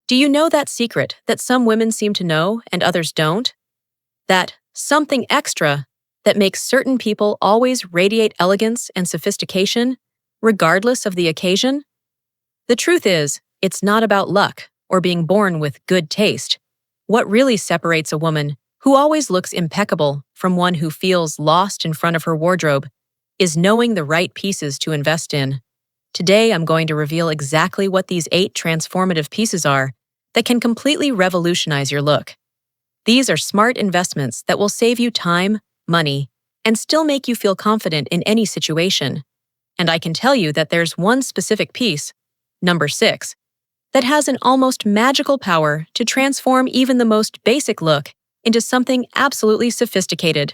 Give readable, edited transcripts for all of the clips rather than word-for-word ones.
Do you know that secret that some women seem to know and others don't? That something extra that makes certain people always radiate elegance and sophistication, regardless of the occasion? The truth is, it's not about luck or being born with good taste. What really separates a woman who always looks impeccable from one who feels lost in front of her wardrobe is knowing the right pieces to invest in. Today, I'm going to reveal exactly what these 8 transformative pieces are that can completely revolutionize your look. These are smart investments that will save you time, money, and still make you feel confident in any situation. And I can tell you that there's one specific piece, number 6, that has an almost magical power to transform even the most basic look into something absolutely sophisticated.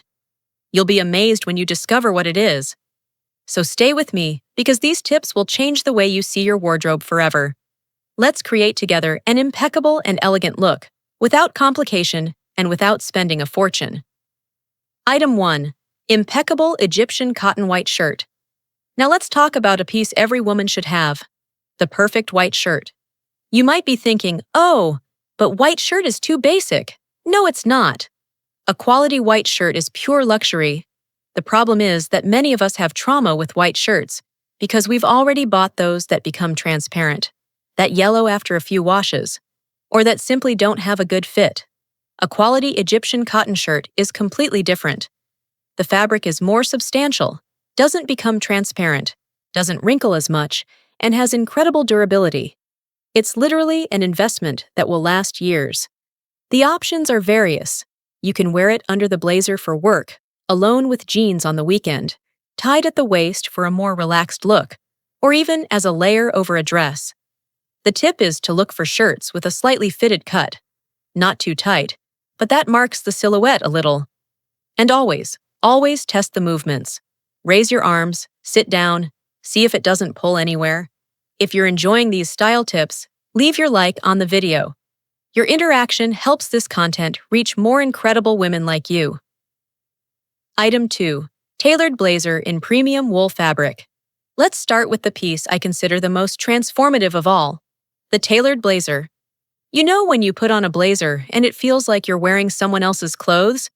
You'll be amazed when you discover what it is. So stay with me, because these tips will change the way you see your wardrobe forever. Let's create together an impeccable and elegant look, without complication and without spending a fortune. Item 1. Impeccable Egyptian cotton white shirt. Now let's talk about a piece every woman should have: the perfect white shirt. You might be thinking, oh, but white shirt is too basic. No, it's not. A quality white shirt is pure luxury. The problem is that many of us have trauma with white shirts because we've already bought those that become transparent, that yellow after a few washes, or that simply don't have a good fit. A quality Egyptian cotton shirt is completely different. The fabric is more substantial, doesn't become transparent, doesn't wrinkle as much, and has incredible durability. It's literally an investment that will last years. The options are various. You can wear it under the blazer for work, alone with jeans on the weekend, tied at the waist for a more relaxed look, or even as a layer over a dress. The tip is to look for shirts with a slightly fitted cut. Not too tight, but that marks the silhouette a little. And always test the movements. Raise your arms, sit down, see if it doesn't pull anywhere. If you're enjoying these style tips, leave your like on the video. Your interaction helps this content reach more incredible women like you. Item 2. Tailored blazer in premium wool fabric. Let's start with the piece I consider the most transformative of all: the tailored blazer. You know when you put on a blazer and it feels like you're wearing someone else's clothes?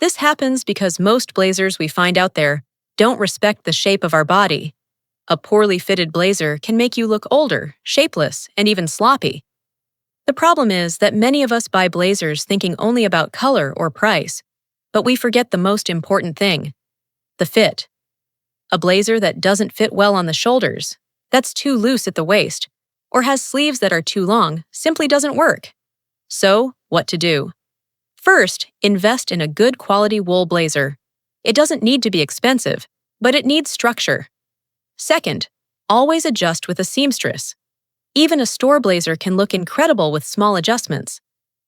This happens because most blazers we find out there don't respect the shape of our body. A poorly fitted blazer can make you look older, shapeless, and even sloppy. The problem is that many of us buy blazers thinking only about color or price, but we forget the most important thing: the fit. A blazer that doesn't fit well on the shoulders, that's too loose at the waist, or has sleeves that are too long simply doesn't work. So, what to do? First, invest in a good quality wool blazer. It doesn't need to be expensive, but it needs structure. Second, always adjust with a seamstress. Even a store blazer can look incredible with small adjustments.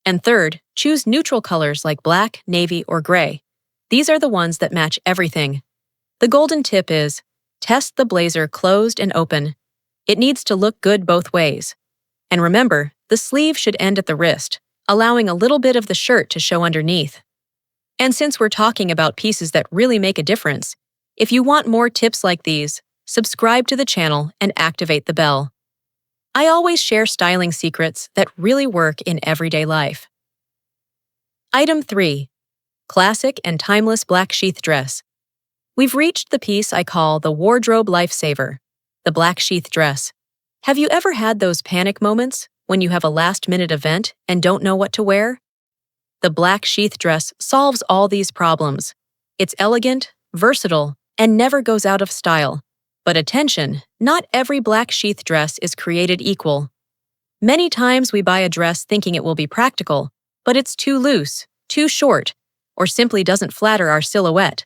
And third, choose neutral colors like black, navy, or gray. These are the ones that match everything. The golden tip is, test the blazer closed and open. It needs to look good both ways. And remember, the sleeve should end at the wrist, allowing a little bit of the shirt to show underneath. And since we're talking about pieces that really make a difference, if you want more tips like these, subscribe to the channel and activate the bell. I always share styling secrets that really work in everyday life. Item 3. Classic and timeless black sheath dress. We've reached the piece I call the wardrobe lifesaver, the black sheath dress. Have you ever had those panic moments when you have a last-minute event and don't know what to wear? The black sheath dress solves all these problems. It's elegant, versatile, and never goes out of style. But attention, not every black sheath dress is created equal. Many times we buy a dress thinking it will be practical, but it's too loose, too short, or simply doesn't flatter our silhouette.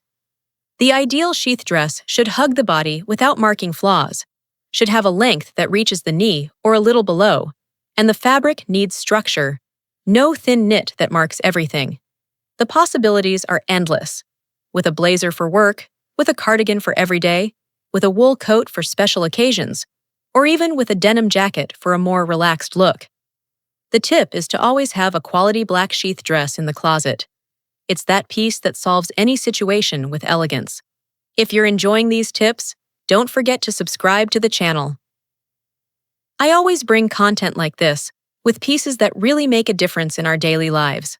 The ideal sheath dress should hug the body without marking flaws, should have a length that reaches the knee or a little below, and the fabric needs structure. No thin knit that marks everything. The possibilities are endless. With a blazer for work, with a cardigan for every day, with a wool coat for special occasions, or even with a denim jacket for a more relaxed look. The tip is to always have a quality black sheath dress in the closet. It's that piece that solves any situation with elegance. If you're enjoying these tips, don't forget to subscribe to the channel. I always bring content like this with pieces that really make a difference in our daily lives.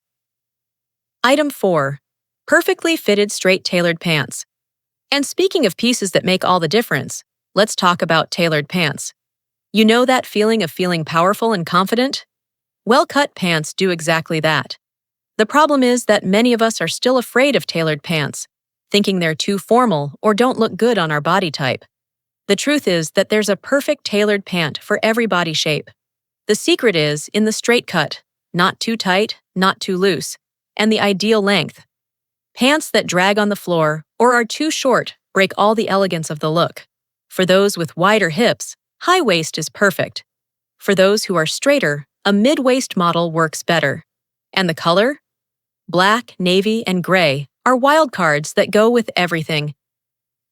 Item 4. Perfectly fitted straight tailored pants. And speaking of pieces that make all the difference, let's talk about tailored pants. You know that feeling of feeling powerful and confident? Well-cut pants do exactly that. The problem is that many of us are still afraid of tailored pants, thinking they're too formal or don't look good on our body type. The truth is that there's a perfect tailored pant for every body shape. The secret is in the straight cut, not too tight, not too loose, and the ideal length. Pants that drag on the floor or are too short break all the elegance of the look. For those with wider hips, high waist is perfect. For those who are straighter, a mid-waist model works better. And the color? Black, navy, and gray are wild cards that go with everything.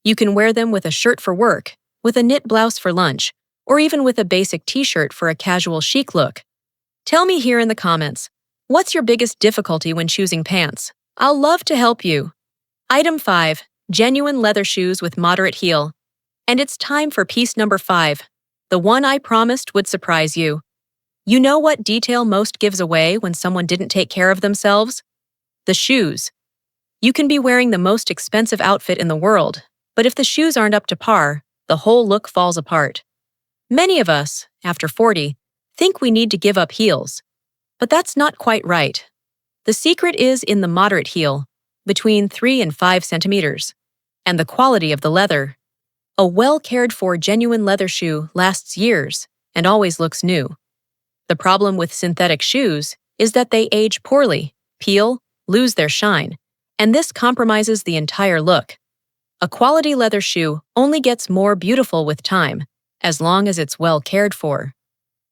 You can wear them with a shirt for work, with a knit blouse for lunch, or even with a basic t-shirt for a casual chic look. Tell me here in the comments, what's your biggest difficulty when choosing pants? I'll love to help you. Item 5. Genuine leather shoes with moderate heel. And it's time for piece number 5, the one I promised would surprise you. You know what detail most gives away when someone didn't take care of themselves? The shoes. You can be wearing the most expensive outfit in the world, but if the shoes aren't up to par, the whole look falls apart. Many of us, after 40, think we need to give up heels. But that's not quite right. The secret is in the moderate heel, between 3 and 5 centimeters, and the quality of the leather. A well-cared-for genuine leather shoe lasts years and always looks new. The problem with synthetic shoes is that they age poorly, peel, lose their shine, and this compromises the entire look. A quality leather shoe only gets more beautiful with time, as long as it's well cared for.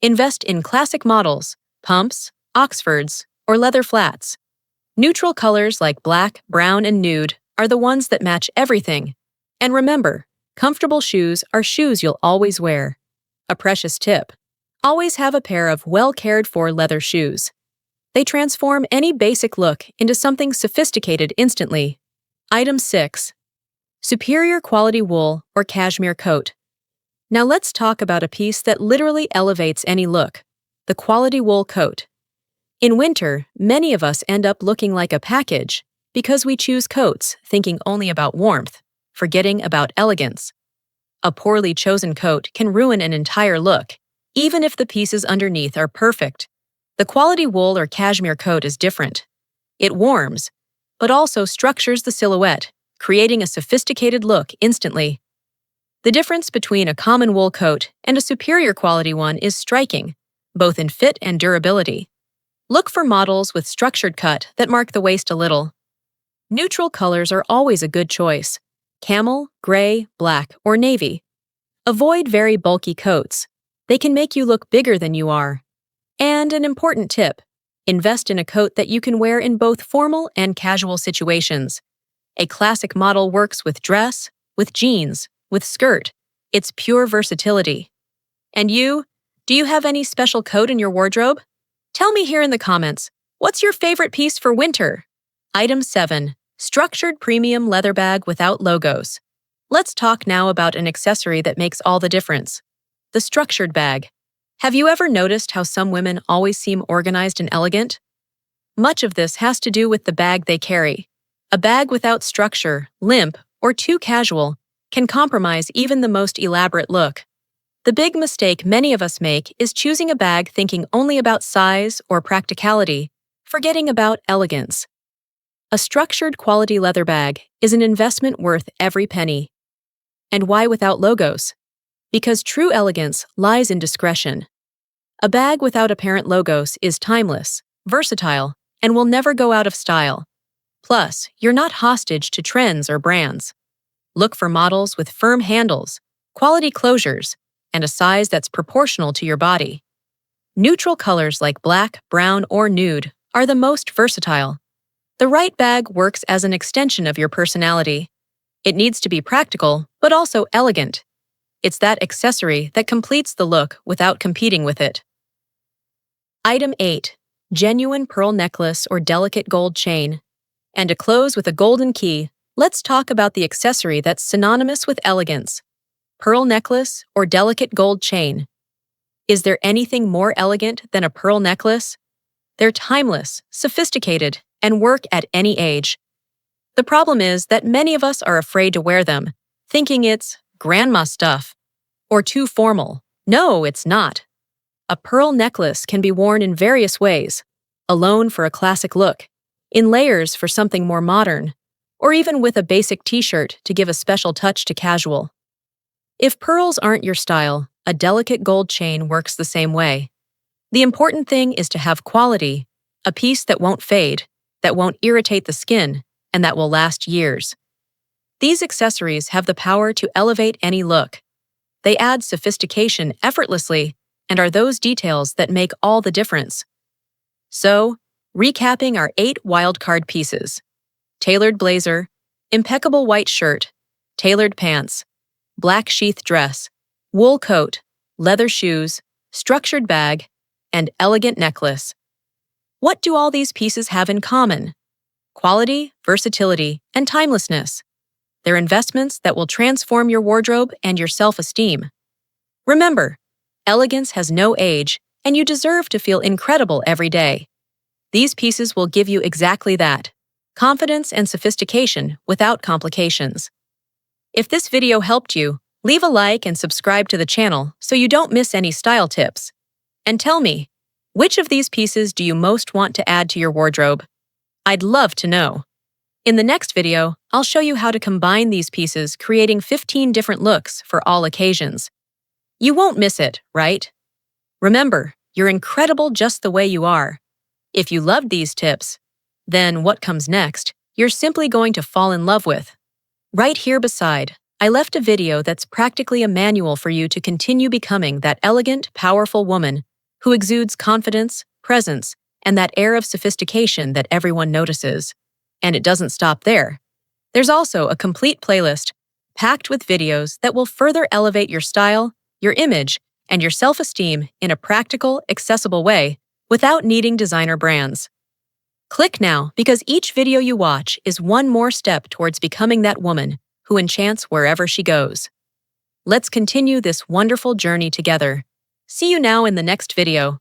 Invest in classic models, pumps, Oxfords, or leather flats. Neutral colors like black, brown, and nude are the ones that match everything. And remember, comfortable shoes are shoes you'll always wear. A precious tip: always have a pair of well-cared-for leather shoes. They transform any basic look into something sophisticated instantly. Item 6. Superior quality wool or cashmere coat. Now let's talk about a piece that literally elevates any look: the quality wool coat. In winter, many of us end up looking like a package because we choose coats thinking only about warmth, forgetting about elegance. A poorly chosen coat can ruin an entire look, even if the pieces underneath are perfect. The quality wool or cashmere coat is different. It warms, but also structures the silhouette, creating a sophisticated look instantly. The difference between a common wool coat and a superior quality one is striking, both in fit and durability. Look for models with structured cut that mark the waist a little. Neutral colors are always a good choice: camel, gray, black, or navy. Avoid very bulky coats. They can make you look bigger than you are. And an important tip: invest in a coat that you can wear in both formal and casual situations. A classic model works with dress, with jeans, with skirt. It's pure versatility. And you? Do you have any special coat in your wardrobe? Tell me here in the comments, what's your favorite piece for winter? Item 7. Structured premium leather bag without logos. Let's talk now about an accessory that makes all the difference: the structured bag. Have you ever noticed how some women always seem organized and elegant? Much of this has to do with the bag they carry. A bag without structure, limp, or too casual can compromise even the most elaborate look. The big mistake many of us make is choosing a bag thinking only about size or practicality, forgetting about elegance. A structured quality leather bag is an investment worth every penny. And why without logos? Because true elegance lies in discretion. A bag without apparent logos is timeless, versatile, and will never go out of style. Plus, you're not hostage to trends or brands. Look for models with firm handles, quality closures, and a size that's proportional to your body. Neutral colors like black, brown, or nude are the most versatile. The right bag works as an extension of your personality. It needs to be practical, but also elegant. It's that accessory that completes the look without competing with it. Item 8. Genuine pearl necklace or delicate gold chain. And to close with a golden key, let's talk about the accessory that's synonymous with elegance: pearl necklace or delicate gold chain. Is there anything more elegant than a pearl necklace? They're timeless, sophisticated, and work at any age. The problem is that many of us are afraid to wear them, thinking it's grandma stuff or too formal. No, it's not. A pearl necklace can be worn in various ways, alone for a classic look, in layers for something more modern, or even with a basic t-shirt to give a special touch to casual. If pearls aren't your style, a delicate gold chain works the same way. The important thing is to have quality, a piece that won't fade, that won't irritate the skin, and that will last years. These accessories have the power to elevate any look. They add sophistication effortlessly and are those details that make all the difference. So, recapping our 8 wildcard pieces: tailored blazer, impeccable white shirt, tailored pants, black sheath dress, wool coat, leather shoes, structured bag, and elegant necklace. What do all these pieces have in common? Quality, versatility, and timelessness. They're investments that will transform your wardrobe and your self-esteem. Remember, elegance has no age, and you deserve to feel incredible every day. These pieces will give you exactly that: confidence and sophistication without complications. If this video helped you, leave a like and subscribe to the channel so you don't miss any style tips. And tell me, which of these pieces do you most want to add to your wardrobe? I'd love to know. In the next video, I'll show you how to combine these pieces, creating 15 different looks for all occasions. You won't miss it, right? Remember, you're incredible just the way you are. If you loved these tips, then what comes next, you're simply going to fall in love with. Right here beside, I left a video that's practically a manual for you to continue becoming that elegant, powerful woman who exudes confidence, presence, and that air of sophistication that everyone notices. And it doesn't stop there. There's also a complete playlist packed with videos that will further elevate your style, your image, and your self-esteem in a practical, accessible way without needing designer brands. Click now, because each video you watch is one more step towards becoming that woman who enchants wherever she goes. Let's continue this wonderful journey together. See you now in the next video.